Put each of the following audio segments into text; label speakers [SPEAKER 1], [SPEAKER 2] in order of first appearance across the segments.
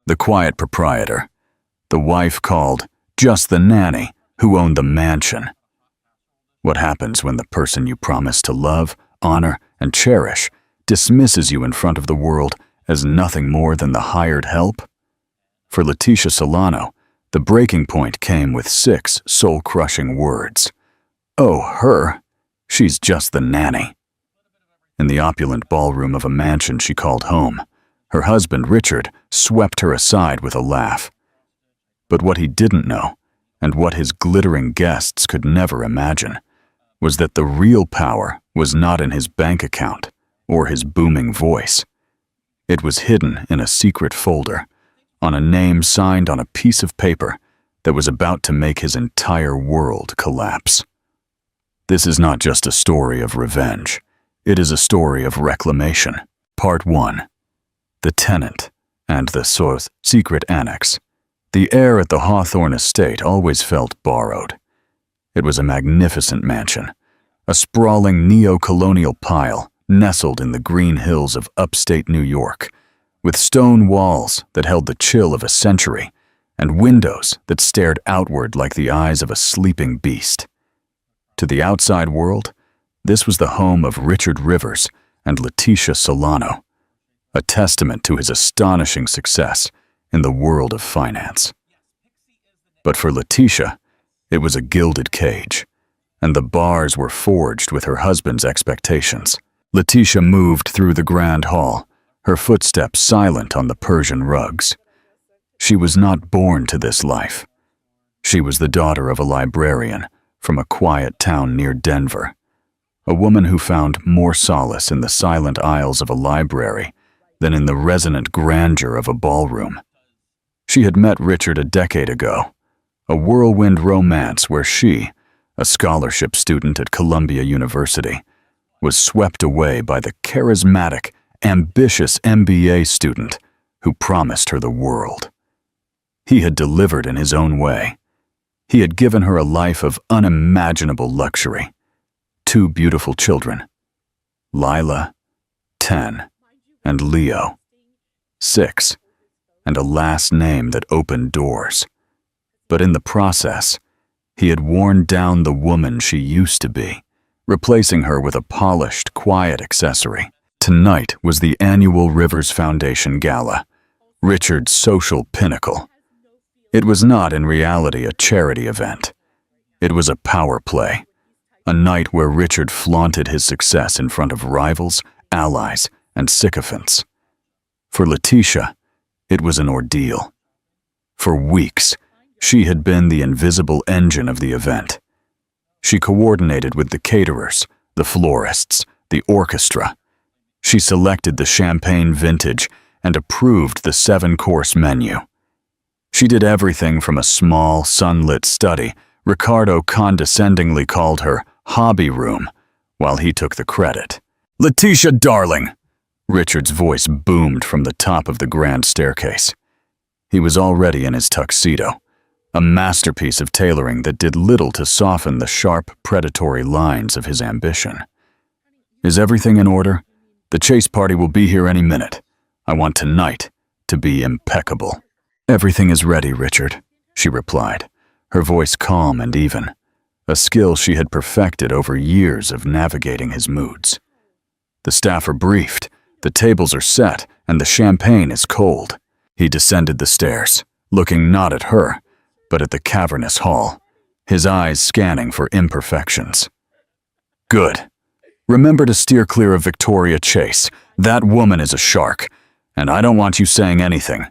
[SPEAKER 1] the quiet proprietor, the wife called just the nanny who owned the mansion. What happens when the person you promise to love, honor, and cherish dismisses you in front of the world as nothing more than the hired help? For Letitia Solano, the breaking point came with 6 soul-crushing words. Oh, her. She's just the nanny. In the opulent ballroom of a mansion she called home, her husband, Richard, swept her aside with a laugh. But what he didn't know, and what his glittering guests could never imagine, was that the real power was not in his bank account or his booming voice. It was hidden in a secret folder, on a name signed on a piece of paper that was about to make his entire world collapse. This is not just a story of revenge. It is a story of reclamation. Part 1. The Tenant and the Secret Annex. The air at the Hawthorne estate always felt borrowed. It was a magnificent mansion, a sprawling neo-colonial pile nestled in the green hills of upstate New York, with stone walls that held the chill of a century and windows that stared outward like the eyes of a sleeping beast. To the outside world, this was the home of Richard Rivers and Letitia Solano, a testament to his astonishing success in the world of finance. But for Letitia, it was a gilded cage, and the bars were forged with her husband's expectations. Letitia moved through the grand hall, her footsteps silent on the Persian rugs. She was not born to this life. She was the daughter of a librarian from a quiet town near Denver, a woman who found more solace in the silent aisles of a library than in the resonant grandeur of a ballroom. She had met Richard a decade ago, a whirlwind romance where she, a scholarship student at Columbia University, was swept away by the charismatic, ambitious MBA student who promised her the world. He had delivered in his own way. He had given her a life of unimaginable luxury. 2 beautiful children, Lila, 10, and Leo, 6, and a last name that opened doors. But in the process, he had worn down the woman she used to be, replacing her with a polished, quiet accessory. Tonight was the annual Rivers Foundation Gala, Richard's social pinnacle. It was not in reality a charity event. It was a power play, a night where Richard flaunted his success in front of rivals, allies, and sycophants. For Letitia, it was an ordeal. For weeks, she had been the invisible engine of the event. She coordinated with the caterers, the florists, the orchestra. She selected the champagne vintage and approved the 7-course menu. She did everything from a small, sunlit study Ricardo condescendingly called her hobby room, while he took the credit. "Letitia, darling!" Richard's voice boomed from the top of the grand staircase. He was already in his tuxedo, a masterpiece of tailoring that did little to soften the sharp, predatory lines of his ambition. "Is everything in order? The chase party will be here any minute. I want tonight to be impeccable." "Everything is ready, Richard," she replied, her voice calm and even, a skill she had perfected over years of navigating his moods. "The staff are briefed, the tables are set, and the champagne is cold." He descended the stairs, looking not at her, but at the cavernous hall, his eyes scanning for imperfections. "Good. Remember to steer clear of Victoria Chase. That woman is a shark, and I don't want you saying anything,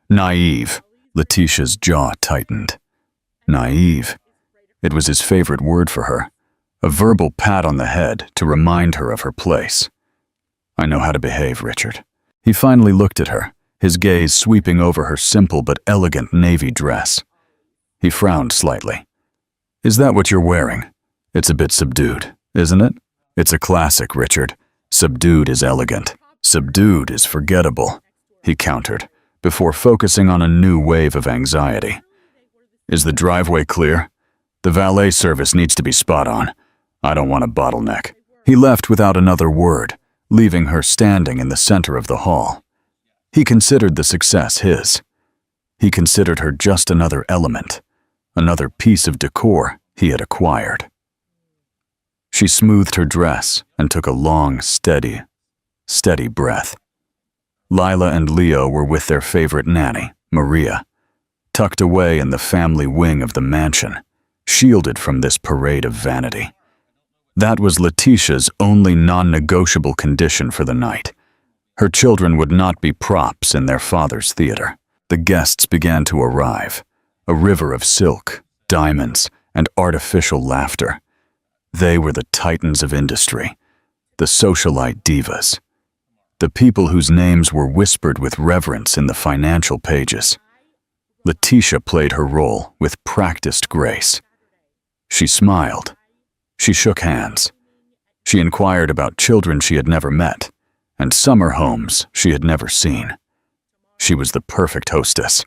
[SPEAKER 1] naive." Letitia's jaw tightened. Naive. It was his favorite word for her, a verbal pat on the head to remind her of her place. "I know how to behave, Richard." He finally looked at her, his gaze sweeping over her simple but elegant navy dress. He frowned slightly. "Is that what you're wearing? It's a bit subdued, isn't it?" "It's a classic, Richard. Subdued is elegant. Subdued is forgettable," he countered, before focusing on a new wave of anxiety. "Is the driveway clear? The valet service needs to be spot on. I don't want a bottleneck." He left without another word, leaving her standing in the center of the hall. He considered the success his. He considered her just another element, another piece of decor he had acquired. She smoothed her dress and took a long, steady breath. Lila and Leo were with their favorite nanny, Maria, tucked away in the family wing of the mansion, shielded from this parade of vanity. That was Letitia's only non-negotiable condition for the night. Her children would not be props in their father's theater. The guests began to arrive, a river of silk, diamonds, and artificial laughter. They were the titans of industry, the socialite divas, the people whose names were whispered with reverence in the financial pages. Letitia played her role with practiced grace. She smiled. She shook hands. She inquired about children she had never met and summer homes she had never seen. She was the perfect hostess,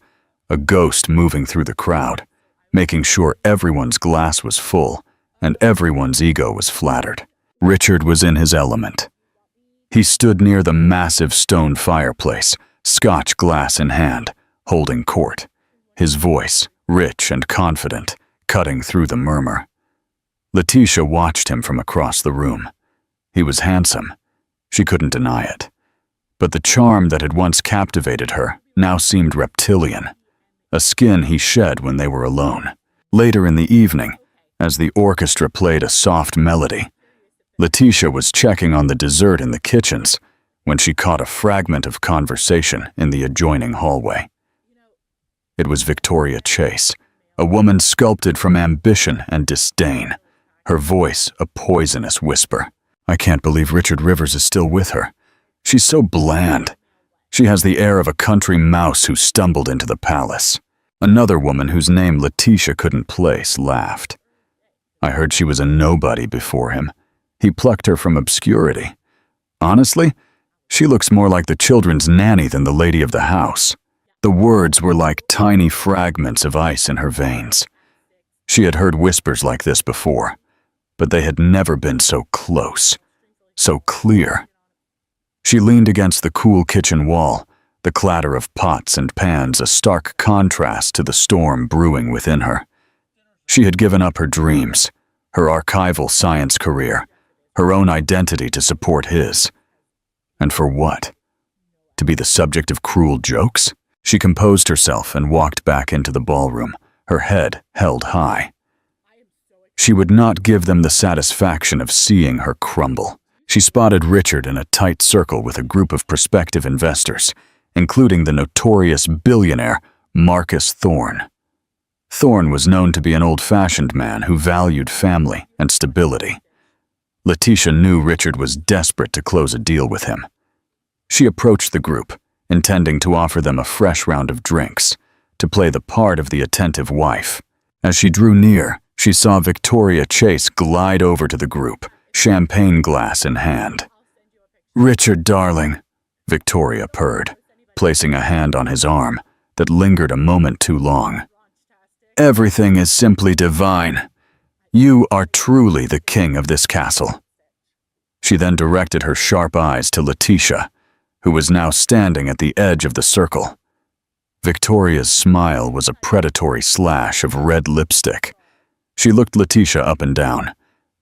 [SPEAKER 1] a ghost moving through the crowd, making sure everyone's glass was full and everyone's ego was flattered. Richard was in his element. He stood near the massive stone fireplace, Scotch glass in hand, holding court, his voice, rich and confident, cutting through the murmur. Letitia watched him from across the room. He was handsome. She couldn't deny it. But the charm that had once captivated her now seemed reptilian, a skin he shed when they were alone. Later in the evening, as the orchestra played a soft melody, Letitia was checking on the dessert in the kitchens when she caught a fragment of conversation in the adjoining hallway. It was Victoria Chase, a woman sculpted from ambition and disdain, her voice a poisonous whisper. "I can't believe Richard Rivers is still with her. She's so bland. She has the air of a country mouse who stumbled into the palace." Another woman whose name Letitia couldn't place laughed. "I heard she was a nobody before him. He plucked her from obscurity. Honestly, she looks more like the children's nanny than the lady of the house." The words were like tiny fragments of ice in her veins. She had heard whispers like this before, but they had never been so close, so clear. She leaned against the cool kitchen wall, the clatter of pots and pans a stark contrast to the storm brewing within her. She had given up her dreams, her archival science career, her own identity to support his. And for what? To be the subject of cruel jokes? She composed herself and walked back into the ballroom, her head held high. She would not give them the satisfaction of seeing her crumble. She spotted Richard in a tight circle with a group of prospective investors, including the notorious billionaire Marcus Thorne. Thorne was known to be an old-fashioned man who valued family and stability. Letitia knew Richard was desperate to close a deal with him. She approached the group, intending to offer them a fresh round of drinks, to play the part of the attentive wife. As she drew near, she saw Victoria Chase glide over to the group, champagne glass in hand. "Richard, darling," Victoria purred, placing a hand on his arm that lingered a moment too long. "Everything is simply divine. You are truly the king of this castle." She then directed her sharp eyes to Letitia, who was now standing at the edge of the circle. Victoria's smile was a predatory slash of red lipstick. She looked Letitia up and down,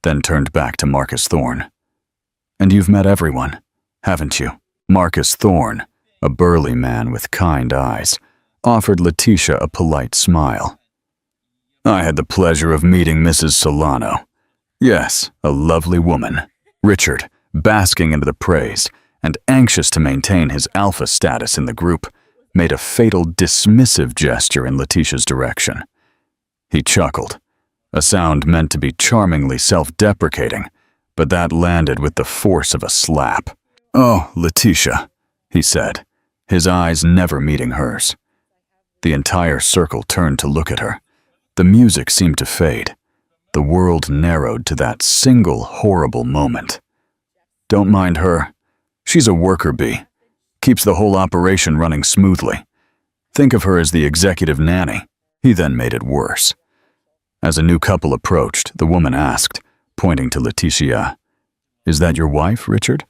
[SPEAKER 1] then turned back to Marcus Thorne. "And you've met everyone, haven't you?" Marcus Thorne, a burly man with kind eyes, offered Letitia a polite smile. "I had the pleasure of meeting Mrs. Solano. Yes, a lovely woman." Richard, basking into the praise and anxious to maintain his alpha status in the group, made a fatal dismissive gesture in Letitia's direction. He chuckled, a sound meant to be charmingly self-deprecating, but that landed with the force of a slap. "Oh, Letitia," he said, his eyes never meeting hers. The entire circle turned to look at her. The music seemed to fade. The world narrowed to that single horrible moment. "Don't mind her. She's a worker bee. Keeps the whole operation running smoothly. Think of her as the executive nanny." He then made it worse. As a new couple approached, the woman asked, pointing to Letitia, "Is that your wife, Richard?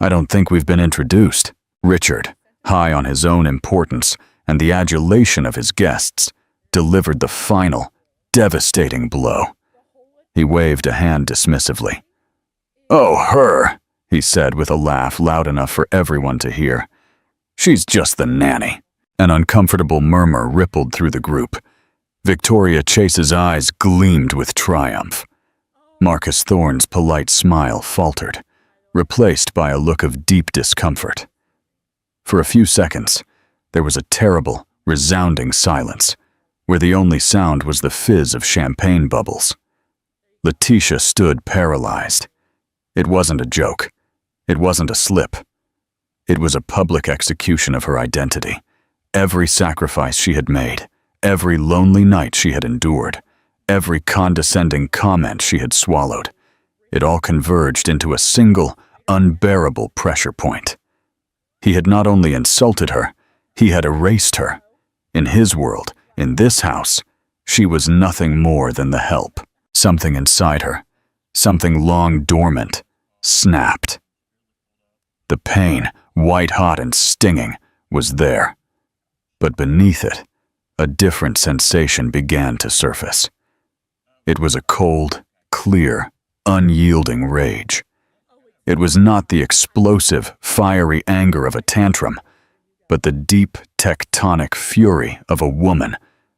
[SPEAKER 1] I don't think we've been introduced." Richard, high on his own importance and the adulation of his guests, delivered the final, devastating blow. He waved a hand dismissively. "Oh, her," he said with a laugh loud enough for everyone to hear. "She's just the nanny." An uncomfortable murmur rippled through the group. Victoria Chase's eyes gleamed with triumph. Marcus Thorne's polite smile faltered, replaced by a look of deep discomfort. For a few seconds, there was a terrible, resounding silence, where the only sound was the fizz of champagne bubbles. Letitia stood paralyzed. It wasn't a joke. It wasn't a slip. It was a public execution of her identity. Every sacrifice she had made, every lonely night she had endured, every condescending comment she had swallowed, it all converged into a single, unbearable pressure point. He had not only insulted her, he had erased her. In his world, in this house, she was nothing more than the help. Something inside her, something long dormant, snapped. The pain, white-hot and stinging, was there. But beneath it, a different sensation began to surface. It was a cold, clear, unyielding rage. It was not the explosive, fiery anger of a tantrum, but the deep, tectonic fury of a woman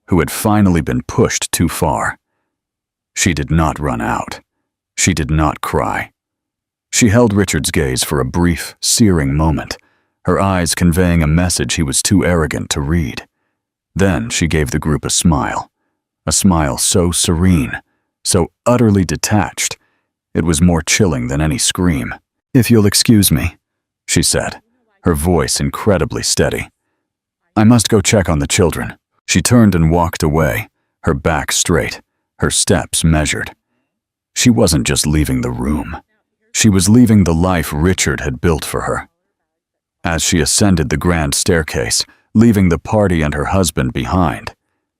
[SPEAKER 1] who had finally been pushed too far. She did not run out. She did not cry. She held Richard's gaze for a brief, searing moment, her eyes conveying a message he was too arrogant to read. Then she gave the group a smile so serene, so utterly detached, it was more chilling than any scream. "If you'll excuse me," she said, her voice incredibly steady. "I must go check on the children." She turned and walked away, her back straight, her steps measured. She wasn't just leaving the room. She was leaving the life Richard had built for her. As she ascended the grand staircase, leaving the party and her husband behind,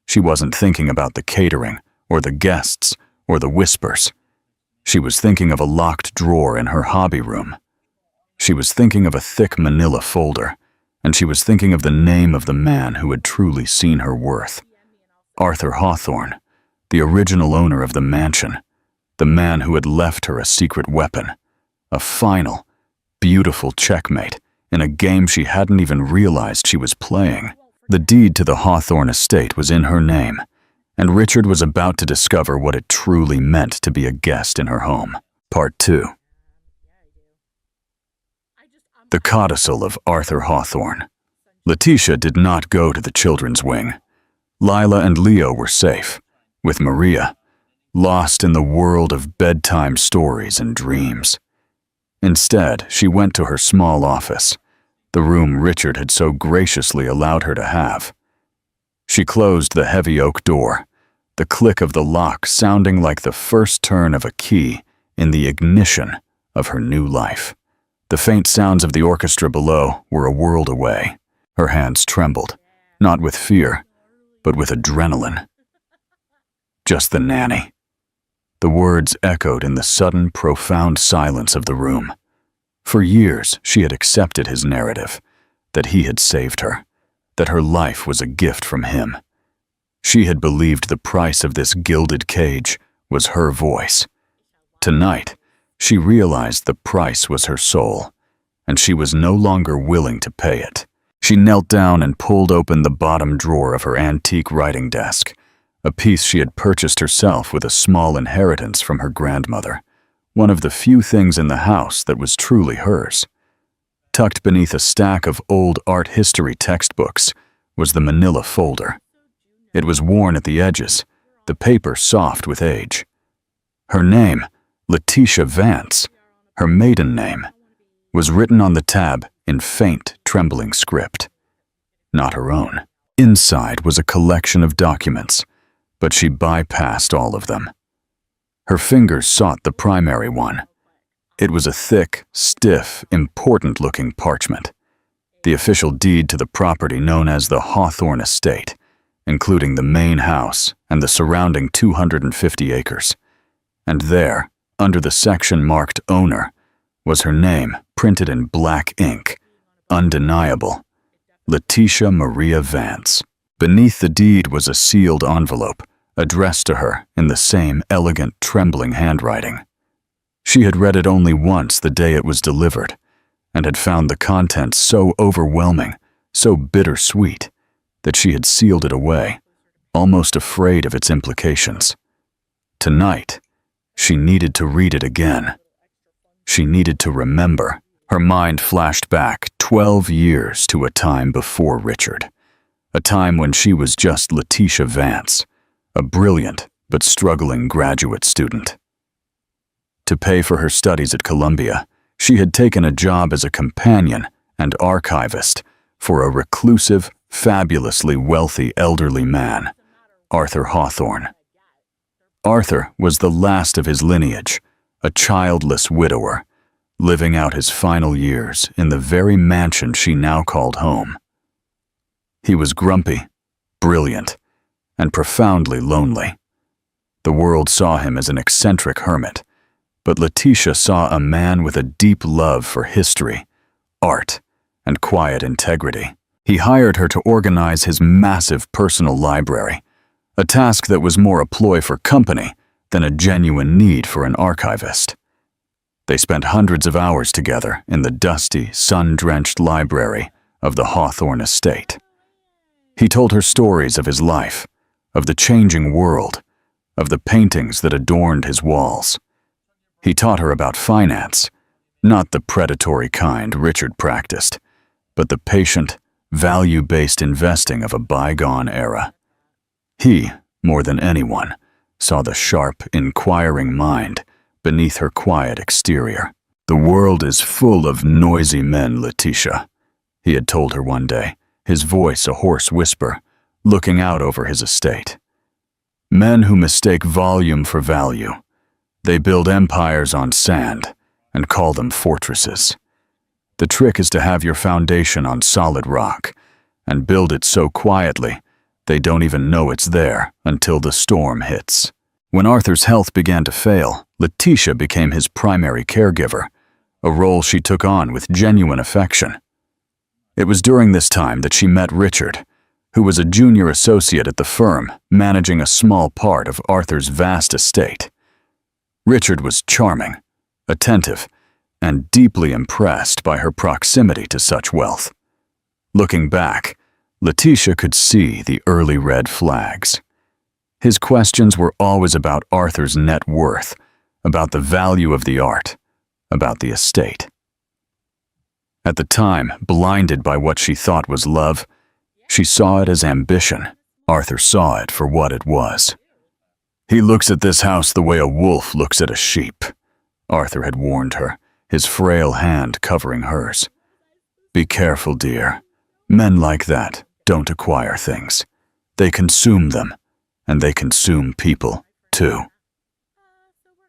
[SPEAKER 1] she wasn't thinking about the catering, or the guests, or the whispers. She was thinking of a locked drawer in her hobby room. She was thinking of a thick manila folder, and she was thinking of the name of the man who had truly seen her worth. Arthur Hawthorne, the original owner of the mansion, the man who had left her a secret weapon, a final, beautiful checkmate in a game she hadn't even realized she was playing. The deed to the Hawthorne estate was in her name, and Richard was about to discover what it truly meant to be a guest in her home. Part 2. The codicil of Arthur Hawthorne. Letitia did not go to the children's wing. Lila and Leo were safe, with Maria, lost in the world of bedtime stories and dreams. Instead, she went to her small office, the room Richard had so graciously allowed her to have. She closed the heavy oak door, the click of the lock sounding like the first turn of a key in the ignition of her new life. The faint sounds of the orchestra below were a world away. Her hands trembled, not with fear, but with adrenaline. Just the nanny. The words echoed in the sudden, profound silence of the room. For years, she had accepted his narrative, that he had saved her, that her life was a gift from him. She had believed the price of this gilded cage was her voice. Tonight, she realized the price was her soul, and she was no longer willing to pay it. She knelt down and pulled open the bottom drawer of her antique writing desk, a piece she had purchased herself with a small inheritance from her grandmother, one of the few things in the house that was truly hers. Tucked beneath a stack of old art history textbooks was the manila folder. It was worn at the edges, the paper soft with age. Her name, Letitia Vance, her maiden name, was written on the tab in faint, trembling script. Not her own. Inside was a collection of documents, but she bypassed all of them. Her fingers sought the primary one. It was a thick, stiff, important-looking parchment, the official deed to the property known as the Hawthorne Estate, including the main house and the surrounding 250 acres. And there, under the section marked Owner, was her name printed in black ink, undeniable, Letitia Maria Vance. Beneath the deed was a sealed envelope, addressed to her in the same elegant, trembling handwriting. She had read it only once the day it was delivered, and had found the contents so overwhelming, so bittersweet, that she had sealed it away, almost afraid of its implications. Tonight, she needed to read it again. She needed to remember. Her mind flashed back 12 years to a time before Richard, a time when she was just Letitia Vance, a brilliant but struggling graduate student. To pay for her studies at Columbia, she had taken a job as a companion and archivist for a reclusive, fabulously wealthy elderly man, Arthur Hawthorne. Arthur was the last of his lineage, a childless widower, living out his final years in the very mansion she now called home. He was grumpy, brilliant, and profoundly lonely. The world saw him as an eccentric hermit, but Letitia saw a man with a deep love for history, art, and quiet integrity. He hired her to organize his massive personal library, a task that was more a ploy for company than a genuine need for an archivist. They spent hundreds of hours together in the dusty, sun-drenched library of the Hawthorne estate. He told her stories of his life, of the changing world, of the paintings that adorned his walls. He taught her about finance, not the predatory kind Richard practiced, but the patient, value-based investing of a bygone era. He, more than anyone, saw the sharp, inquiring mind beneath her quiet exterior. "The world is full of noisy men, Letitia," he had told her one day, his voice a hoarse whisper, looking out over his estate. "Men who mistake volume for value. They build empires on sand and call them fortresses. The trick is to have your foundation on solid rock and build it so quietly they don't even know it's there until the storm hits." When Arthur's health began to fail, Letitia became his primary caregiver, a role she took on with genuine affection. It was during this time that she met Richard, who was a junior associate at the firm, managing a small part of Arthur's vast estate. Richard was charming, attentive, and deeply impressed by her proximity to such wealth. Looking back, Letitia could see the early red flags. His questions were always about Arthur's net worth, about the value of the art, about the estate. At the time, blinded by what she thought was love, she saw it as ambition. Arthur saw it for what it was. "He looks at this house the way a wolf looks at a sheep," Arthur had warned her, his frail hand covering hers. "Be careful, dear. Men like that don't acquire things. They consume them, and they consume people, too."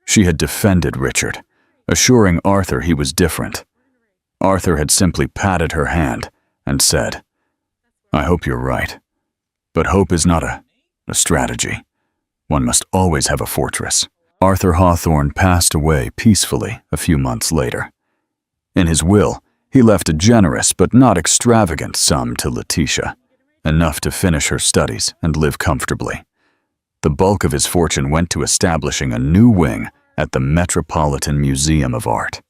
[SPEAKER 1] She had defended Richard, assuring Arthur he was different. Arthur had simply patted her hand and said, "I hope you're right. But hope is not a strategy. One must always have a fortress." Arthur Hawthorne passed away peacefully a few months later. In his will, he left a generous but not extravagant sum to Letitia, enough to finish her studies and live comfortably. The bulk of his fortune went to establishing a new wing at the Metropolitan Museum of Art.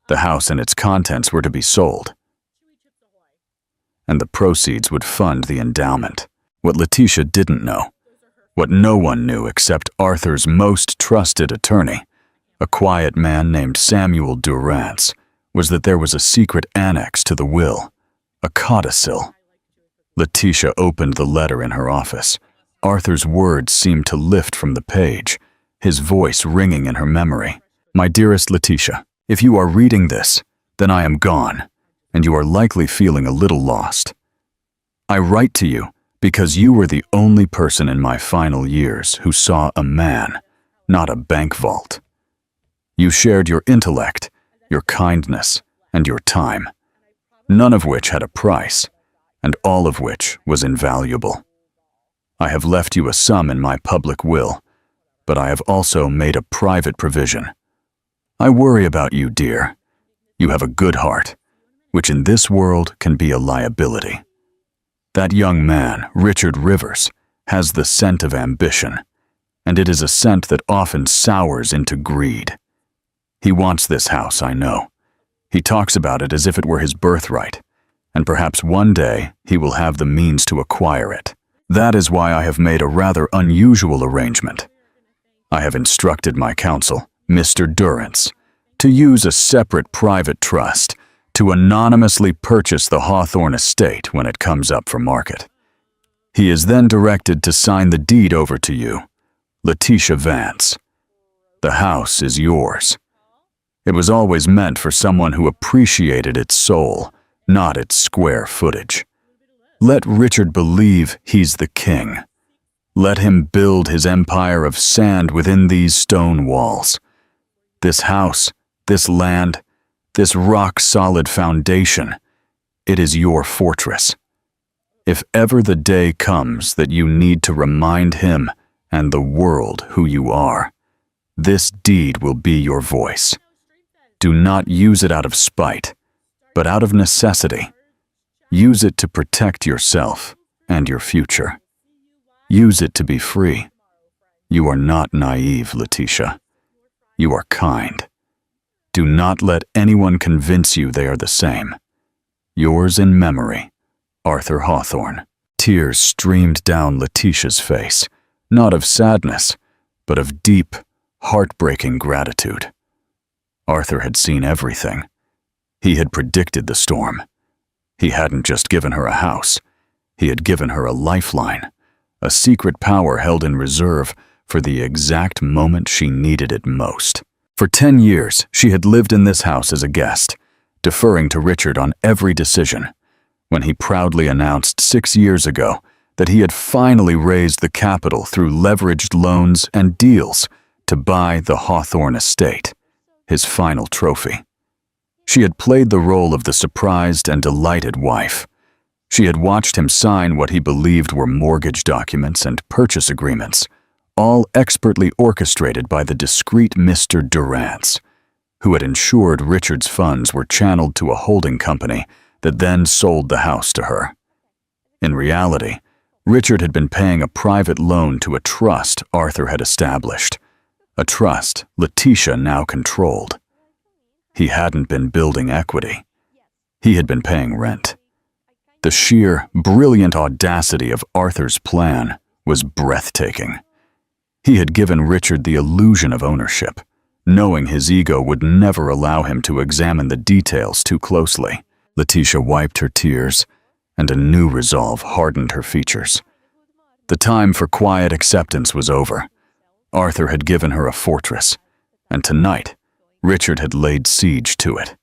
[SPEAKER 1] The house and its contents were to be sold, and the proceeds would fund the endowment. What Letitia didn't know, what no one knew except Arthur's most trusted attorney, a quiet man named Samuel Durrance, was that there was a secret annex to the will, a codicil. Letitia opened the letter in her office. Arthur's words seemed to lift from the page, his voice ringing in her memory. "My dearest Letitia, if you are reading this, then I am gone, and you are likely feeling a little lost. I write to you because you were the only person in my final years who saw a man, not a bank vault. You shared your intellect, your kindness, and your time, none of which had a price, and all of which was invaluable. I have left you a sum in my public will, but I have also made a private provision. I worry about you, dear. You have a good heart. which in this world can be a liability. That young man, Richard Rivers, has the scent of ambition, and it is a scent that often sours into greed. He wants this house, I know. He talks about it as if it were his birthright, and perhaps one day he will have the means to acquire it. That is why I have made a rather unusual arrangement. I have instructed my counsel, Mr. Durrance, to use a separate private trust to anonymously purchase the Hawthorne estate when it comes up for market. He is then directed to sign the deed over to you, Letitia Vance. The house is yours. It was always meant for someone who appreciated its soul, not its square footage. Let Richard believe he's the king. Let him build his empire of sand within these stone walls. This house, this land, this rock-solid foundation, it is your fortress. If ever the day comes that you need to remind him and the world who you are, this deed will be your voice. Do not use it out of spite, but out of necessity. Use it to protect yourself and your future. Use it to be free. You are not naive, Letitia. You are kind. Do not let anyone convince you they are the same. Yours in memory, Arthur Hawthorne. Tears streamed down Letitia's face, not of sadness, but of deep, heartbreaking gratitude. Arthur had seen everything. He had predicted the storm. He hadn't just given her a house. He had given her a lifeline, a secret power held in reserve for the exact moment she needed it most. For 10 years, she had lived in this house as a guest, deferring to Richard on every decision, when he proudly announced 6 years ago that he had finally raised the capital through leveraged loans and deals to buy the Hawthorne estate, his final trophy. She had played the role of the surprised and delighted wife. She had watched him sign what he believed were mortgage documents and purchase agreements, all expertly orchestrated by the discreet Mr. Durrance, who had ensured Richard's funds were channeled to a holding company that then sold the house to her. In reality, Richard had been paying a private loan to a trust Arthur had established, a trust Letitia now controlled. He hadn't been building equity. He had been paying rent. The sheer, brilliant audacity of Arthur's plan was breathtaking. He had given Richard the illusion of ownership, knowing his ego would never allow him to examine the details too closely. Letitia wiped her tears, and a new resolve hardened her features. The time for quiet acceptance was over. Arthur had given her a fortress, and tonight, Richard had laid siege to it.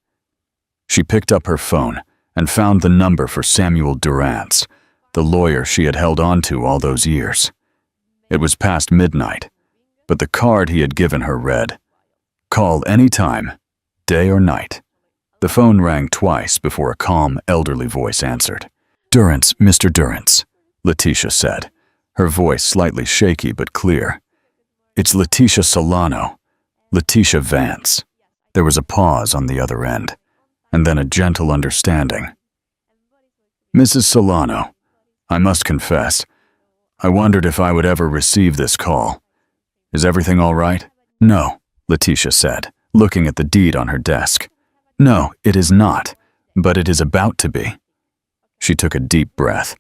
[SPEAKER 1] She picked up her phone and found the number for Samuel Durrance, the lawyer she had held on to all those years. It was past midnight, but the card he had given her read, "Call any time, day or night." The phone rang twice before a calm, elderly voice answered. "Durrance, Mr. Durrance," Letitia said, her voice slightly shaky but clear. "It's Letitia Solano, Letitia Vance." There was a pause on the other end, and then a gentle understanding. "Mrs. Solano, I must confess, I wondered if I would ever receive this call. Is everything all right?" "No," Letitia said, looking at the deed on her desk. "No, it is not, but it is about to be." She took a deep breath.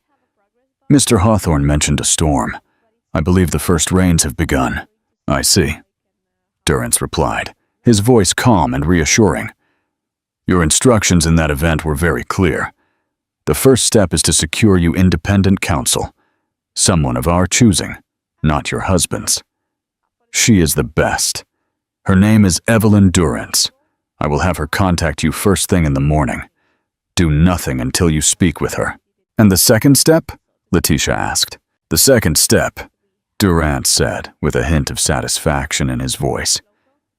[SPEAKER 1] "Mr. Hawthorne mentioned a storm. I believe the first rains have begun." "I see," Durrance replied, his voice calm and reassuring. "Your instructions in that event were very clear. The first step is to secure you independent counsel, someone of our choosing, not your husband's. She is the best. Her name is Evelyn Durrance. I will have her contact you first thing in the morning. Do nothing until you speak with her." "And the second step?" Letitia asked. "The second step," Durrance said, with a hint of satisfaction in his voice,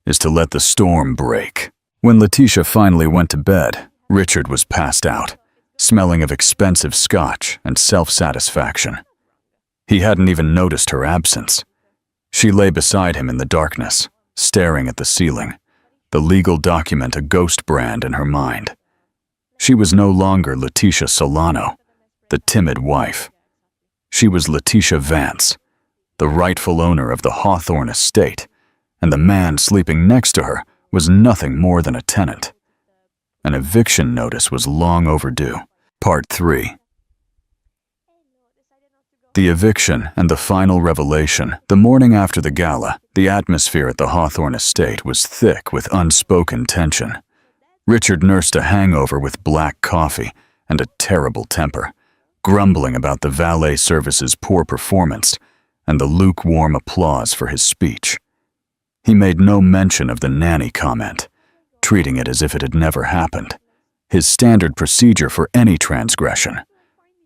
[SPEAKER 1] "is to let the storm break." When Letitia finally went to bed, Richard was passed out, smelling of expensive scotch and self-satisfaction. He hadn't even noticed her absence. She lay beside him in the darkness, staring at the ceiling, the legal document a ghost brand in her mind. She was no longer Letitia Solano, the timid wife. She was Letitia Vance, the rightful owner of the Hawthorne estate, and the man sleeping next to her was nothing more than a tenant. An eviction notice was long overdue. Part 3. The eviction and the final revelation. The morning after the gala, the atmosphere at the Hawthorne estate was thick with unspoken tension. Richard nursed a hangover with black coffee and a terrible temper, grumbling about the valet service's poor performance and the lukewarm applause for his speech. He made no mention of the nanny comment, treating it as if it had never happened, his standard procedure for any transgression.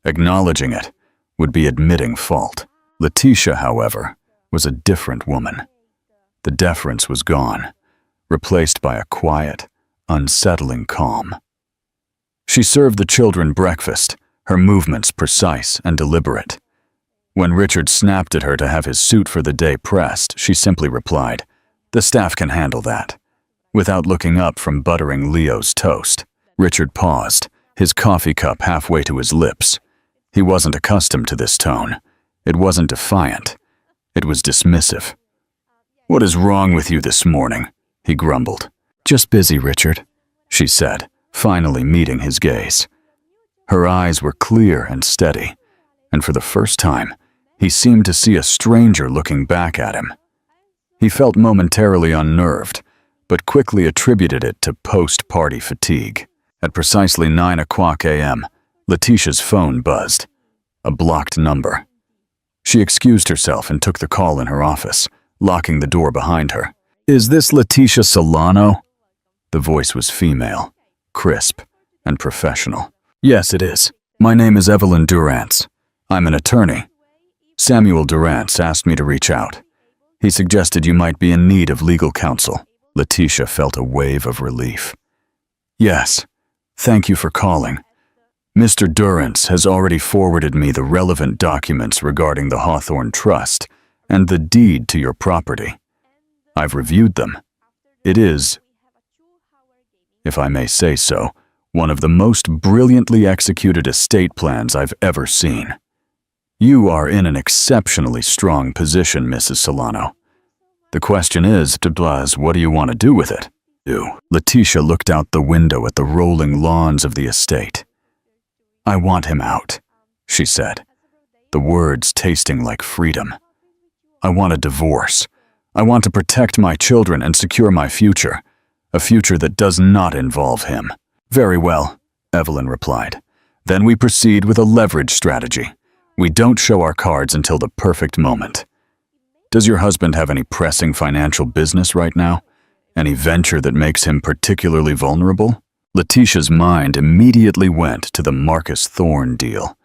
[SPEAKER 1] Acknowledging it would be admitting fault. Letitia, however, was a different woman. The deference was gone, replaced by a quiet, unsettling calm. She served the children breakfast, her movements precise and deliberate. When Richard snapped at her to have his suit for the day pressed, she simply replied, "The staff can handle that," without looking up from buttering Leo's toast. Richard paused, his coffee cup halfway to his lips. He wasn't accustomed to this tone. It wasn't defiant. It was dismissive. "What is wrong with you this morning?" he grumbled. "Just busy, Richard," she said, finally meeting his gaze. Her eyes were clear and steady, and for the first time, he seemed to see a stranger looking back at him. He felt momentarily unnerved, but quickly attributed it to post-party fatigue. At precisely 9:00 a.m., Letitia's phone buzzed. A blocked number. She excused herself and took the call in her office, locking the door behind her. "Is this Letitia Solano?" The voice was female, crisp, and professional. "Yes, it is. My name is Evelyn Durrance. I'm an attorney. Samuel Durrance asked me to reach out. He suggested you might be in need of legal counsel." Letitia felt a wave of relief. "Yes, thank you for calling. Mr. Durrance has already forwarded me the relevant documents regarding the Hawthorne Trust and the deed to your property. I've reviewed them. It is, if I may say so, one of the most brilliantly executed estate plans I've ever seen. You are in an exceptionally strong position, Mrs. Solano. The question is, what do you want to do with it?" Letitia looked out the window at the rolling lawns of the estate. "I want him out," she said, the words tasting like freedom. "I want a divorce. I want to protect my children and secure my future, a future that does not involve him." "Very well," Evelyn replied. "Then we proceed with a leverage strategy. We don't show our cards until the perfect moment. Does your husband have any pressing financial business right now? Any venture that makes him particularly vulnerable?" Letitia's mind immediately went to the Marcus Thorne deal,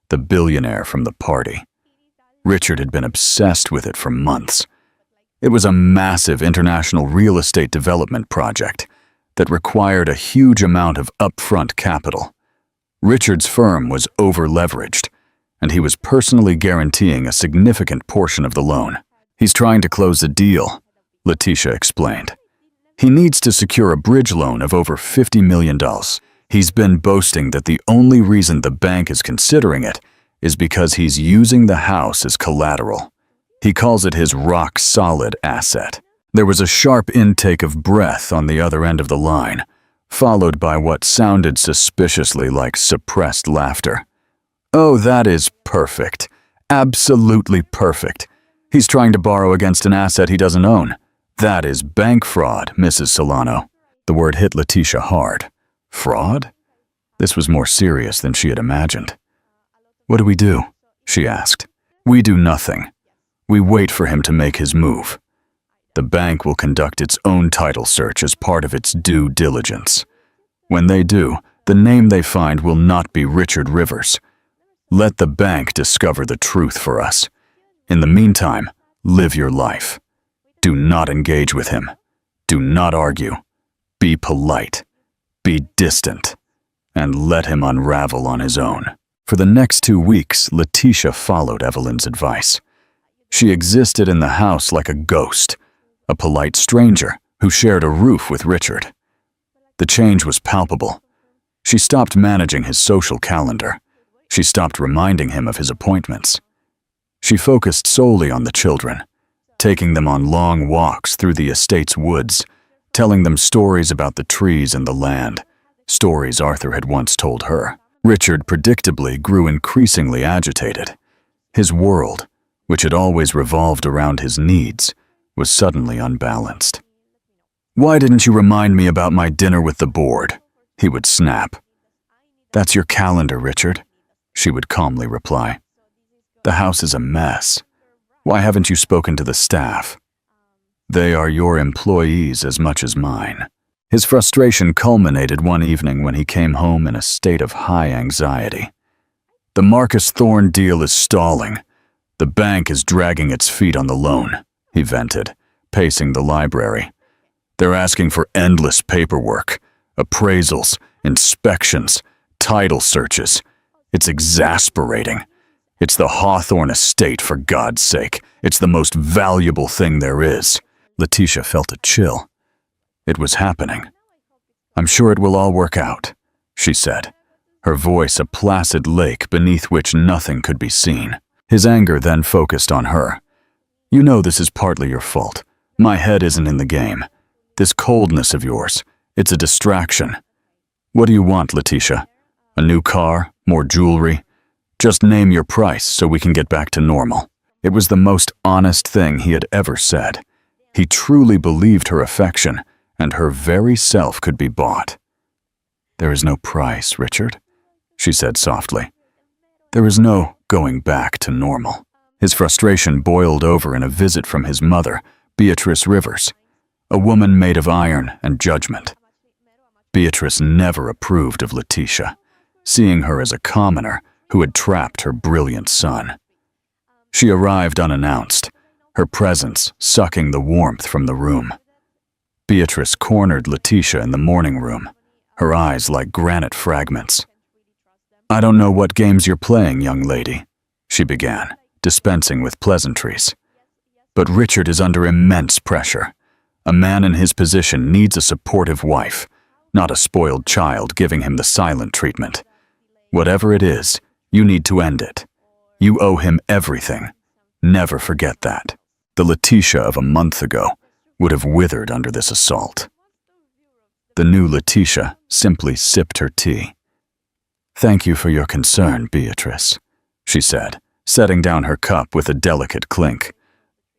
[SPEAKER 1] the billionaire from the party. Richard had been obsessed with it for months. It was a massive international real estate development project that required a huge amount of upfront capital. Richard's firm was over-leveraged, and he was personally guaranteeing a significant portion of the loan. "He's trying to close a deal," Letitia explained. "He needs to secure a bridge loan of over $50 million. He's been boasting that the only reason the bank is considering it is because he's using the house as collateral. He calls it his rock-solid asset." There was a sharp intake of breath on the other end of the line, followed by what sounded suspiciously like suppressed laughter. "Oh, that is perfect. Absolutely perfect. He's trying to borrow against an asset he doesn't own. That is bank fraud, Mrs. Solano." The word hit Letitia hard. Fraud? This was more serious than she had imagined. "What do we do?" she asked. "We do nothing. We wait for him to make his move. The bank will conduct its own title search as part of its due diligence. When they do, the name they find will not be Richard Rivers. Let the bank discover the truth for us. In the meantime, live your life. Do not engage with him. Do not argue. Be polite. Be distant. And let him unravel on his own." For the next 2 weeks, Letitia followed Evelyn's advice. She existed in the house like a ghost, a polite stranger who shared a roof with Richard. The change was palpable. She stopped managing his social calendar. She stopped reminding him of his appointments. She focused solely on the children, taking them on long walks through the estate's woods, telling them stories about the trees and the land, stories Arthur had once told her. Richard predictably grew increasingly agitated. His world, which had always revolved around his needs, was suddenly unbalanced. "Why didn't you remind me about my dinner with the board?" he would snap. "That's your calendar, Richard," she would calmly reply. "The house is a mess. Why haven't you spoken to the staff? They are your employees as much as mine." His frustration culminated one evening when he came home in a state of high anxiety. "The Marcus Thorne deal is stalling. The bank is dragging its feet on the loan," he vented, pacing the library. "They're asking for endless paperwork, appraisals, inspections, title searches. It's exasperating. It's the Hawthorne estate, for God's sake. It's the most valuable thing there is." Letitia felt a chill. It was happening. "I'm sure it will all work out," she said, her voice a placid lake beneath which nothing could be seen. His anger then focused on her. "You know this is partly your fault. My head isn't in the game. This coldness of yours, it's a distraction. What do you want, Letitia? A new car? More jewelry? Just name your price so we can get back to normal." It was the most honest thing he had ever said. He truly believed her affection and her very self could be bought. "There is no price, Richard," she said softly. "There is no going back to normal." His frustration boiled over in a visit from his mother, Beatrice Rivers, a woman made of iron and judgment. Beatrice never approved of Letitia, seeing her as a commoner who had trapped her brilliant son. She arrived unannounced, her presence sucking the warmth from the room. Beatrice cornered Letitia in the morning room, her eyes like granite fragments. "I don't know what games you're playing, young lady," she began, dispensing with pleasantries. "But Richard is under immense pressure. A man in his position needs a supportive wife, not a spoiled child giving him the silent treatment. Whatever it is, you need to end it. You owe him everything. Never forget that." The Letitia of a month ago would have withered under this assault. The new Letitia simply sipped her tea. "Thank you for your concern, Beatrice," she said, setting down her cup with a delicate clink.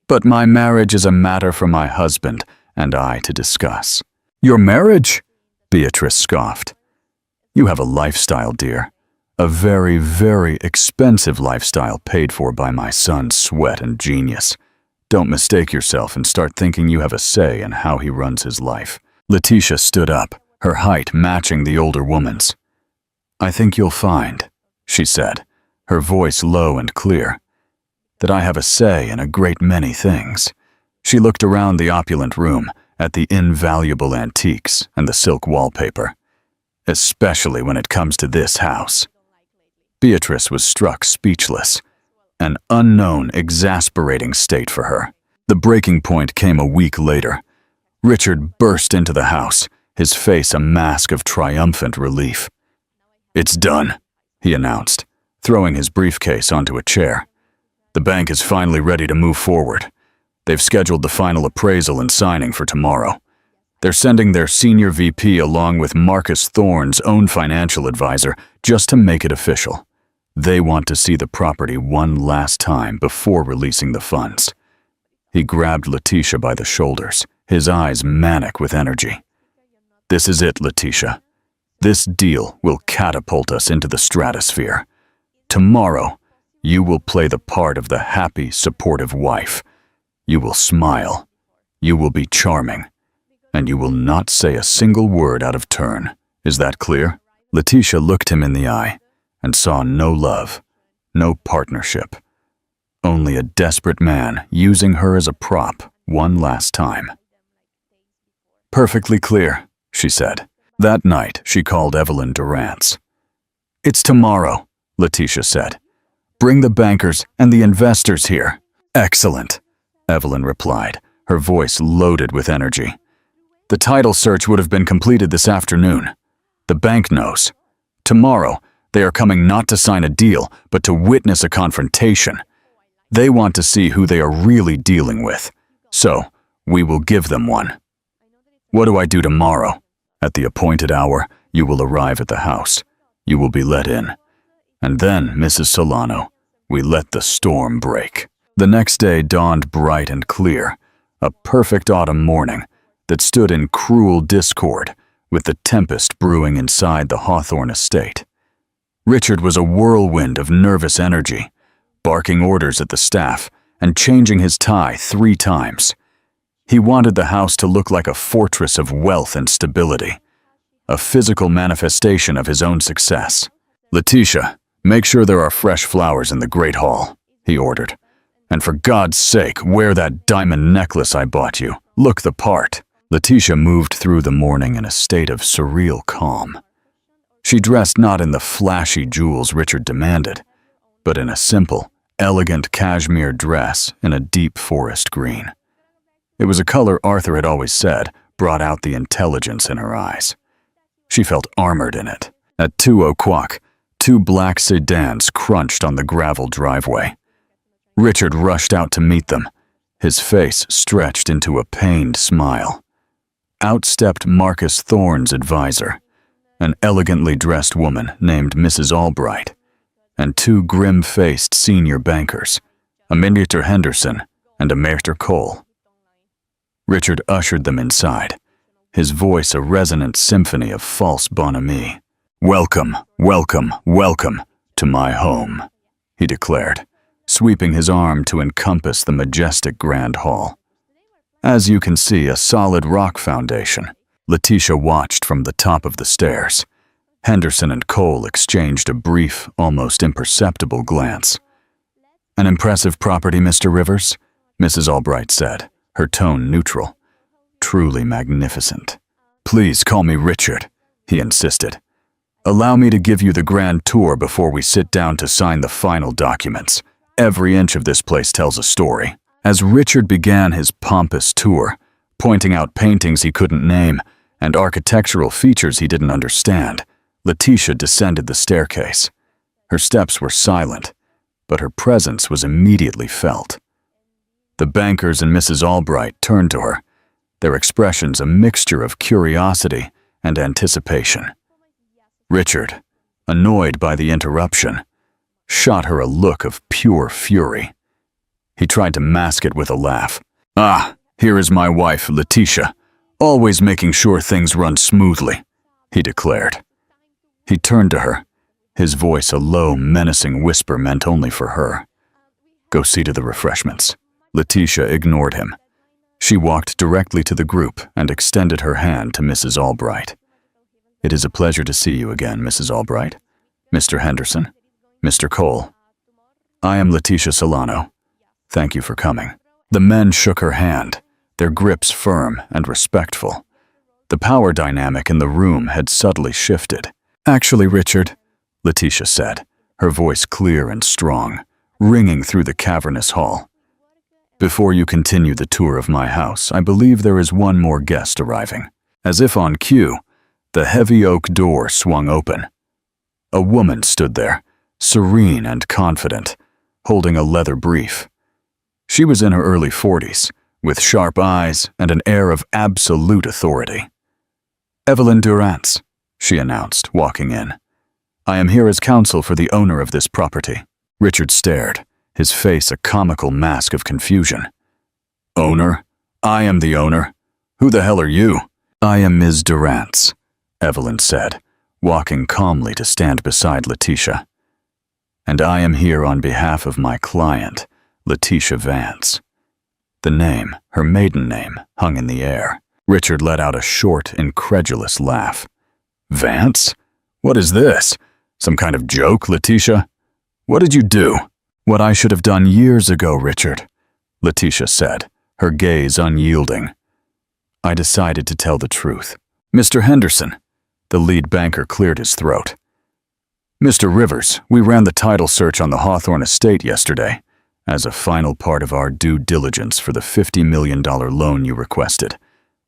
[SPEAKER 1] "But my marriage is a matter for my husband and I to discuss." "Your marriage?" Beatrice scoffed. "You have a lifestyle, dear. A very, very expensive lifestyle paid for by my son's sweat and genius. Don't mistake yourself and start thinking you have a say in how he runs his life." Letitia stood up, her height matching the older woman's. "I think you'll find," she said, her voice low and clear, "that I have a say in a great many things." She looked around the opulent room at the invaluable antiques and the silk wallpaper. "Especially when it comes to this house." Beatrice was struck speechless. An unknown, exasperating state for her. The breaking point came a week later. Richard burst into the house, his face a mask of triumphant relief. "It's done," he announced, throwing his briefcase onto a chair. "The bank is finally ready to move forward. They've scheduled the final appraisal and signing for tomorrow. They're sending their senior VP along with Marcus Thorne's own financial advisor just to make it official. They want to see the property one last time before releasing the funds." He grabbed Letitia by the shoulders, his eyes manic with energy. "This is it, Letitia. This deal will catapult us into the stratosphere. Tomorrow, you will play the part of the happy, supportive wife. You will smile. You will be charming. And you will not say a single word out of turn. Is that clear?" Letitia looked him in the eye and saw no love, no partnership, only a desperate man using her as a prop one last time. "Perfectly clear," she said. That night, she called Evelyn Durrance. "It's tomorrow," Letitia said. "Bring the bankers and the investors here." "Excellent," Evelyn replied, her voice loaded with energy. "The title search would have been completed this afternoon. The bank knows. Tomorrow, they are coming not to sign a deal, but to witness a confrontation. They want to see who they are really dealing with. So, we will give them one. What do I do tomorrow? At the appointed hour, you will arrive at the house. You will be let in. And then, Mrs. Solano, we let the storm break. The next day dawned bright and clear, a perfect autumn morning that stood in cruel discord with the tempest brewing inside the Hawthorne estate. Richard was a whirlwind of nervous energy, barking orders at the staff and changing his tie 3 times. He wanted the house to look like a fortress of wealth and stability, a physical manifestation of his own success. Letitia, make sure there are fresh flowers in the Great Hall, he ordered. And for God's sake, wear that diamond necklace I bought you. Look the part. Letitia moved through the morning in a state of surreal calm. She dressed not in the flashy jewels Richard demanded, but in a simple, elegant cashmere dress in a deep forest green. It was a color Arthur had always said brought out the intelligence in her eyes. She felt armored in it. At 2:00, 2 black sedans crunched on the gravel driveway. Richard rushed out to meet them, his face stretched into a pained smile. Out stepped Marcus Thorne's advisor, an elegantly dressed woman named Mrs. Albright, and 2 grim-faced senior bankers, a Mr. Henderson and a Mr. Cole. Richard ushered them inside, his voice a resonant symphony of false bonhomie. "Welcome, welcome, welcome to my home," he declared, sweeping his arm to encompass the majestic grand hall. As you can see, a solid rock foundation. Letitia watched from the top of the stairs. Henderson and Cole exchanged a brief, almost imperceptible glance. "An impressive property, Mr. Rivers," Mrs. Albright said, her tone neutral. "Truly magnificent." "Please call me Richard," he insisted. "Allow me to give you the grand tour before we sit down to sign the final documents. Every inch of this place tells a story." As Richard began his pompous tour, pointing out paintings he couldn't name and architectural features he didn't understand, Letitia descended the staircase. Her steps were silent, but her presence was immediately felt. The bankers and Mrs. Albright turned to her, their expressions a mixture of curiosity and anticipation. Richard, annoyed by the interruption, shot her a look of pure fury. He tried to mask it with a laugh. "Ah, here is my wife, Letitia, always making sure things run smoothly," he declared. He turned to her, his voice a low, menacing whisper meant only for her. "Go see to the refreshments." Letitia ignored him. She walked directly to the group and extended her hand to Mrs. Albright. "It is a pleasure to see you again, Mrs. Albright. Mr. Henderson, Mr. Cole. I am Letitia Solano. Thank you for coming." The men shook her hand, their grips firm and respectful. The power dynamic in the room had subtly shifted. "Actually, Richard," Letitia said, her voice clear and strong, ringing through the cavernous hall. "Before you continue the tour of my house, I believe there is one more guest arriving." As if on cue, the heavy oak door swung open. A woman stood there, serene and confident, holding a leather brief. She was in her early 40s, with sharp eyes and an air of absolute authority. "Evelyn Durrance," she announced, walking in. "I am here as counsel for the owner of this property." Richard stared, his face a comical mask of confusion. "Owner? I am the owner. Who the hell are you?" "I am Ms. Durrance," Evelyn said, walking calmly to stand beside Letitia. "And I am here on behalf of my client, Letitia Vance." The name, her maiden name, hung in the air. Richard let out a short, incredulous laugh. "Vance? What is this? Some kind of joke, Letitia? What did you do?" "What I should have done years ago, Richard," Letitia said, her gaze unyielding. "I decided to tell the truth." "Mr. Henderson," the lead banker cleared his throat. "Mr. Rivers, we ran the title search on the Hawthorne estate yesterday, as a final part of our due diligence for the $50 million loan you requested,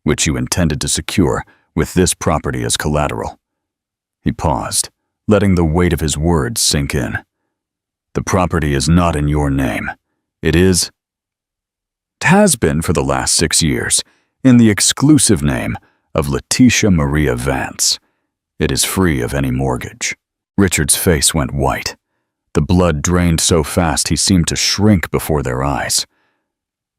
[SPEAKER 1] which you intended to secure with this property as collateral." He paused, letting the weight of his words sink in. The property is not in your name. It has been for the last 6 years, in the exclusive name of Letitia Maria Vance. It is free of any mortgage. Richard's face went white. The blood drained so fast he seemed to shrink before their eyes.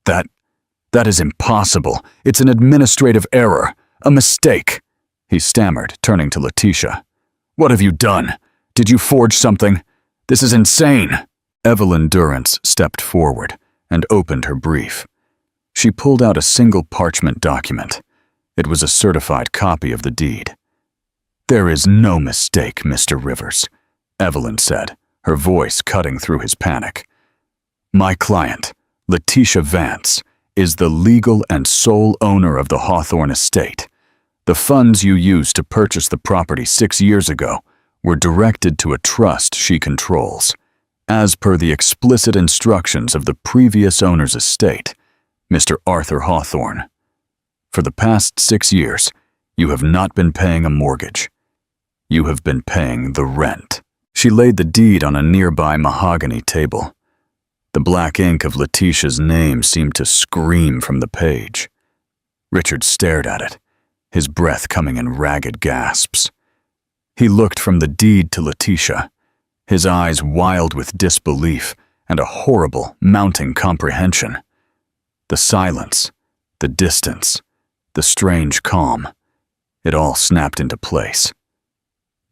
[SPEAKER 1] That is impossible. It's an administrative error, a mistake, he stammered, turning to Letitia. What have you done? Did you forge something? This is insane. Evelyn Durrance stepped forward and opened her brief. She pulled out a single parchment document. It was a certified copy of the deed. There is no mistake, Mr. Rivers, Evelyn said, her voice cutting through his panic. My client, Letitia Vance, is the legal and sole owner of the Hawthorne estate. The funds you used to purchase the property 6 years ago were directed to a trust she controls, as per the explicit instructions of the previous owner's estate, Mr. Arthur Hawthorne. For the past 6 years, you have not been paying a mortgage. You have been paying the rent. She laid the deed on a nearby mahogany table. The black ink of Letitia's name seemed to scream from the page. Richard stared at it, his breath coming in ragged gasps. He looked from the deed to Letitia, his eyes wild with disbelief and a horrible, mounting comprehension. The silence, the distance, the strange calm, it all snapped into place.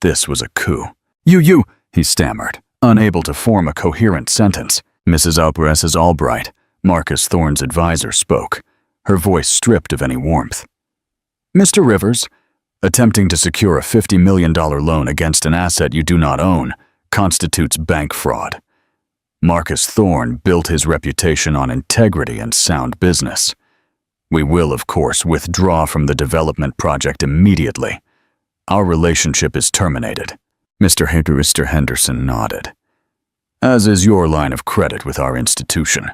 [SPEAKER 1] This was a coup. You, he stammered, unable to form a coherent sentence. Mrs. Albright, Marcus Thorne's advisor, spoke, her voice stripped of any warmth. Mr. Rivers, attempting to secure a $50 million loan against an asset you do not own constitutes bank fraud. Marcus Thorne built his reputation on integrity and sound business. We will, of course, withdraw from the development project immediately. Our relationship is terminated. Mr. Henderson nodded. As is your line of credit with our institution.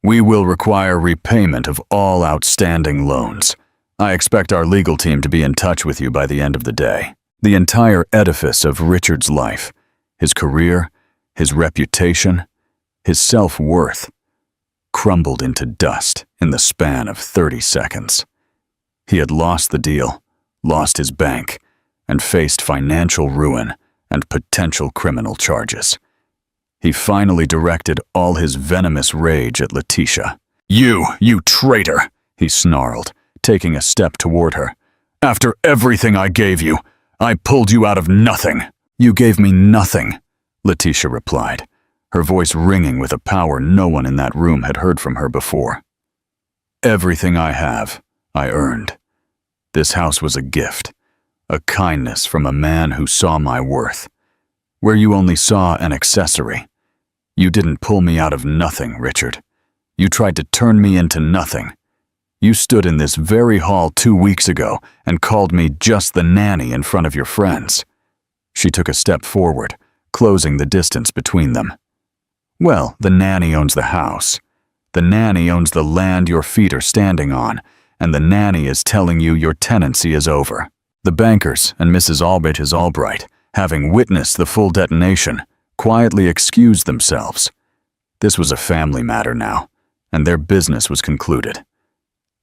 [SPEAKER 1] We will require repayment of all outstanding loans. I expect our legal team to be in touch with you by the end of the day. The entire edifice of Richard's life, his career, his reputation, his self-worth, crumbled into dust in the span of 30 seconds. He had lost the deal, lost his bank, and faced financial ruin and potential criminal charges. He finally directed all his venomous rage at Letitia. You traitor, he snarled, taking a step toward her. After everything I gave you, I pulled you out of nothing. You gave me nothing, Letitia replied, her voice ringing with a power no one in that room had heard from her before. Everything I have, I earned. This house was a gift, a kindness from a man who saw my worth. Where you only saw an accessory. You didn't pull me out of nothing, Richard. You tried to turn me into nothing. You stood in this very hall 2 weeks ago and called me just the nanny in front of your friends. She took a step forward, closing the distance between them. Well, the nanny owns the house. The nanny owns the land your feet are standing on, and the nanny is telling you your tenancy is over. The bankers and Mrs. Albright, having witnessed the full detonation, quietly excused themselves. This was a family matter now, and their business was concluded.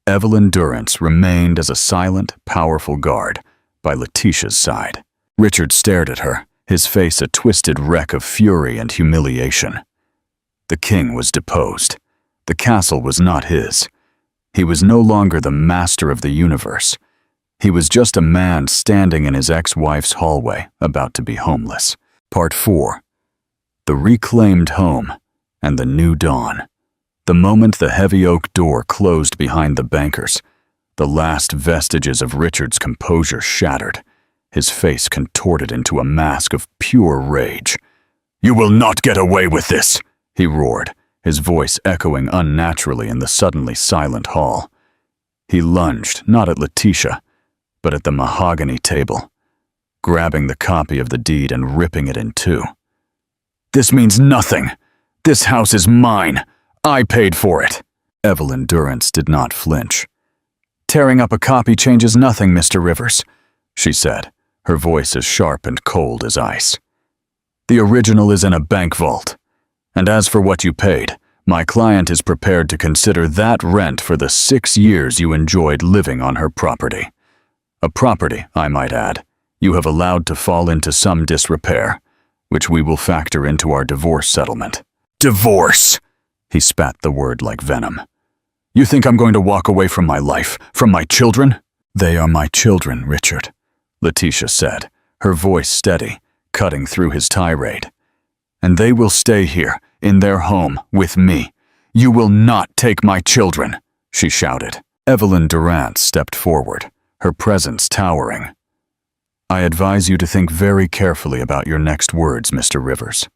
[SPEAKER 1] Evelyn Durrance remained as a silent, powerful guard by Letitia's side. Richard stared at her, his face a twisted wreck of fury and humiliation. The king was deposed. The castle was not his. He was no longer the master of the universe. He was just a man standing in his ex-wife's hallway, about to be homeless. Part 4. The reclaimed home and the new dawn. The moment the heavy oak door closed behind the bankers, the last vestiges of Richard's composure shattered, his face contorted into a mask of pure rage. "You will not get away with this!" he roared, his voice echoing unnaturally in the suddenly silent hall. He lunged, not at Letitia, but at the mahogany table, grabbing the copy of the deed and ripping it in two. "This means nothing. This house is mine. I paid for it." Evelyn Durrance did not flinch. "Tearing up a copy changes nothing, Mr. Rivers," she said, her voice as sharp and cold as ice. "The original is in a bank vault. And as for what you paid, my client is prepared to consider that rent for the 6 years you enjoyed living on her property. A property, I might add, you have allowed to fall into some disrepair, which we will factor into our divorce settlement." "Divorce!" He spat the word like venom. "You think I'm going to walk away from my life, from my children?" "They are my children, Richard," Letitia said, her voice steady, cutting through his tirade. "And they will stay here, in their home, with me. You will not take my children," she shouted. Evelyn Durant stepped forward, her presence towering. "I advise you to think very carefully about your next words, Mr. Rivers.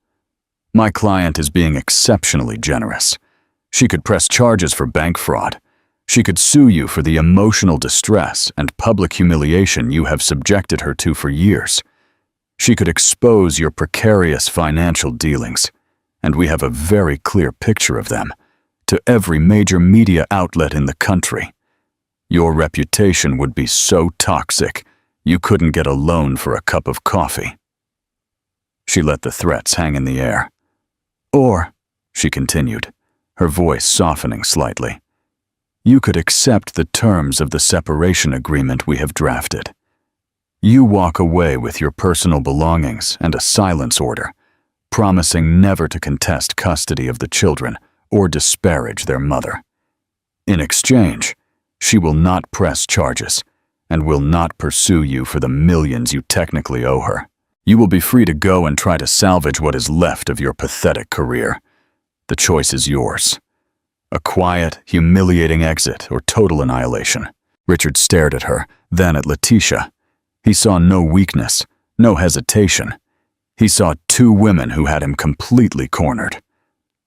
[SPEAKER 1] My client is being exceptionally generous. She could press charges for bank fraud. She could sue you for the emotional distress and public humiliation you have subjected her to for years. She could expose your precarious financial dealings, and we have a very clear picture of them, to every major media outlet in the country. Your reputation would be so toxic, you couldn't get a loan for a cup of coffee." She let the threats hang in the air. "Or," she continued, her voice softening slightly, "you could accept the terms of the separation agreement we have drafted. You walk away with your personal belongings and a silence order, promising never to contest custody of the children or disparage their mother. In exchange, she will not press charges and will not pursue you for the millions you technically owe her. You will be free to go and try to salvage what is left of your pathetic career. The choice is yours. A quiet, humiliating exit or total annihilation." Richard stared at her, then at Letitia. He saw no weakness, no hesitation. He saw 2 women who had him completely cornered.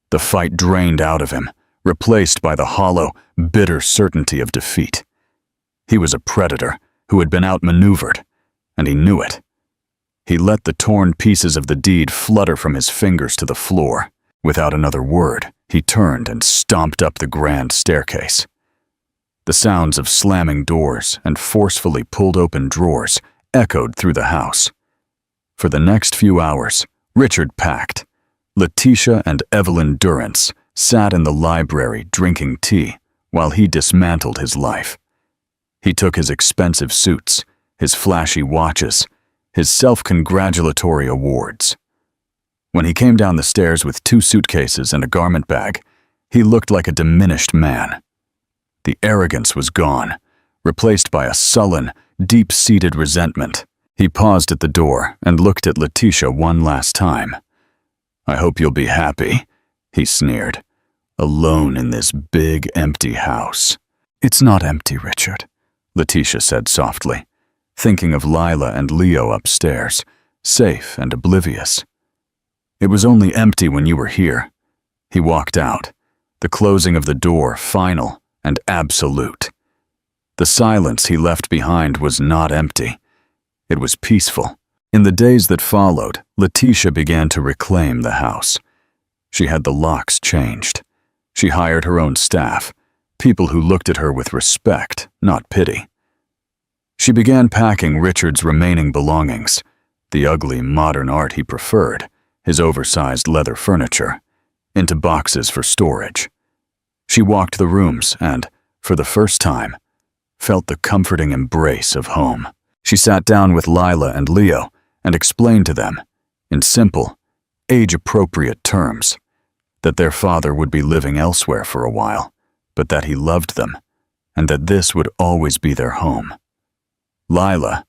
[SPEAKER 1] The fight drained out of him, replaced by the hollow, bitter certainty of defeat. He was a predator who had been outmaneuvered, and he knew it. He let the torn pieces of the deed flutter from his fingers to the floor. Without another word, he turned and stomped up the grand staircase. The sounds of slamming doors and forcefully pulled open drawers echoed through the house. For the next few hours, Richard packed. Letitia and Evelyn Durant sat in the library drinking tea while he dismantled his life. He took his expensive suits, his flashy watches, his self-congratulatory awards. When he came down the stairs with 2 suitcases and a garment bag, he looked like a diminished man. The arrogance was gone, replaced by a sullen, deep-seated resentment. He paused at the door and looked at Letitia one last time. "I hope you'll be happy," he sneered, "alone in this big, empty house." "It's not empty, Richard," Letitia said softly, thinking of Lila and Leo upstairs, safe and oblivious. "It was only empty when you were here." He walked out, the closing of the door final and absolute. The silence he left behind was not empty. It was peaceful. In the days that followed, Letitia began to reclaim the house. She had the locks changed. She hired her own staff, people who looked at her with respect, not pity. She began packing Richard's remaining belongings, the ugly modern art he preferred, his oversized leather furniture, into boxes for storage. She walked the rooms and, for the first time, felt the comforting embrace of home. She sat down with Lila and Leo and explained to them, in simple, age-appropriate terms, that their father would be living elsewhere for a while, but that he loved them, and that this would always be their home. Lila,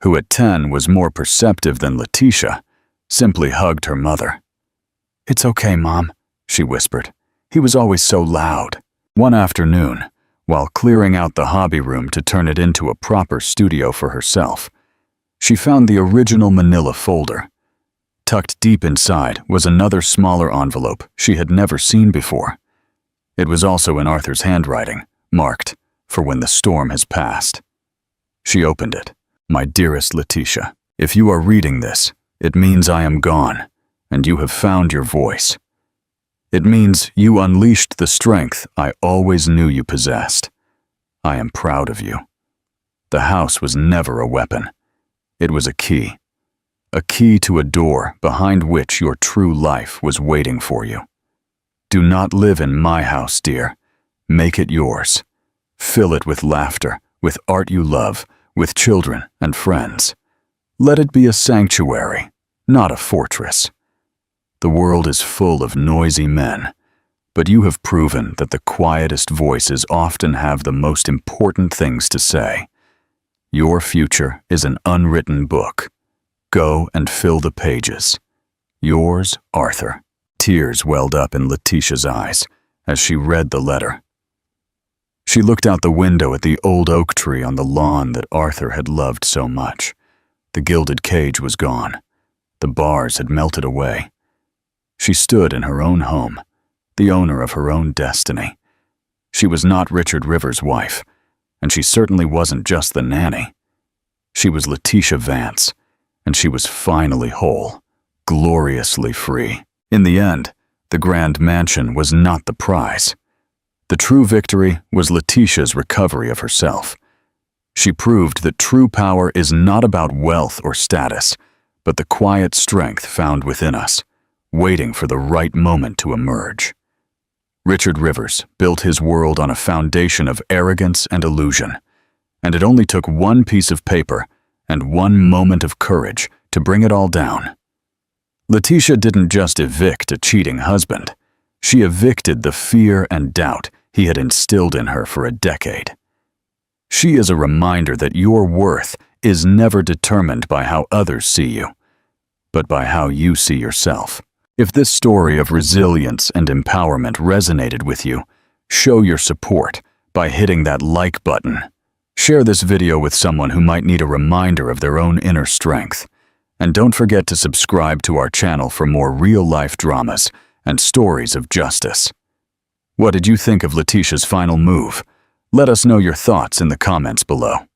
[SPEAKER 1] who at 10 was more perceptive than Letitia, simply hugged her mother. "It's okay, Mom," she whispered. "He was always so loud." One afternoon, while clearing out the hobby room to turn it into a proper studio for herself, she found the original manila folder. Tucked deep inside was another smaller envelope she had never seen before. It was also in Arthur's handwriting, marked, "For when the storm has passed." She opened it. "My dearest Letitia, if you are reading this, it means I am gone, and you have found your voice. It means you unleashed the strength I always knew you possessed. I am proud of you. The house was never a weapon. It was a key to a door behind which your true life was waiting for you. Do not live in my house, dear. Make it yours. Fill it with laughter, with art you love, with children and friends. Let it be a sanctuary, not a fortress. The world is full of noisy men, but you have proven that the quietest voices often have the most important things to say. Your future is an unwritten book. Go and fill the pages. Yours, Arthur. Tears welled up in Letitia's eyes as she read the letter. She looked out the window at the old oak tree on the lawn that Arthur had loved so much. The gilded cage was gone. The bars had melted away. She stood in her own home, the owner of her own destiny. She was not Richard Rivers' wife, and she certainly wasn't just the nanny. She was Letitia Vance, and she was finally whole, gloriously free. In the end, the grand mansion was not the prize. The true victory was Letitia's recovery of herself. She proved that true power is not about wealth or status, but the quiet strength found within us, waiting for the right moment to emerge. Richard Rivers built his world on a foundation of arrogance and illusion, and it only took one piece of paper and one moment of courage to bring it all down. Letitia didn't just evict a cheating husband. She evicted the fear and doubt he had instilled in her for a decade. She is a reminder that your worth is never determined by how others see you, but by how you see yourself. If this story of resilience and empowerment resonated with you, show your support by hitting that like button. Share this video with someone who might need a reminder of their own inner strength. And don't forget to subscribe to our channel for more real-life dramas and stories of justice. What did you think of Letitia's final move? Let us know your thoughts in the comments below.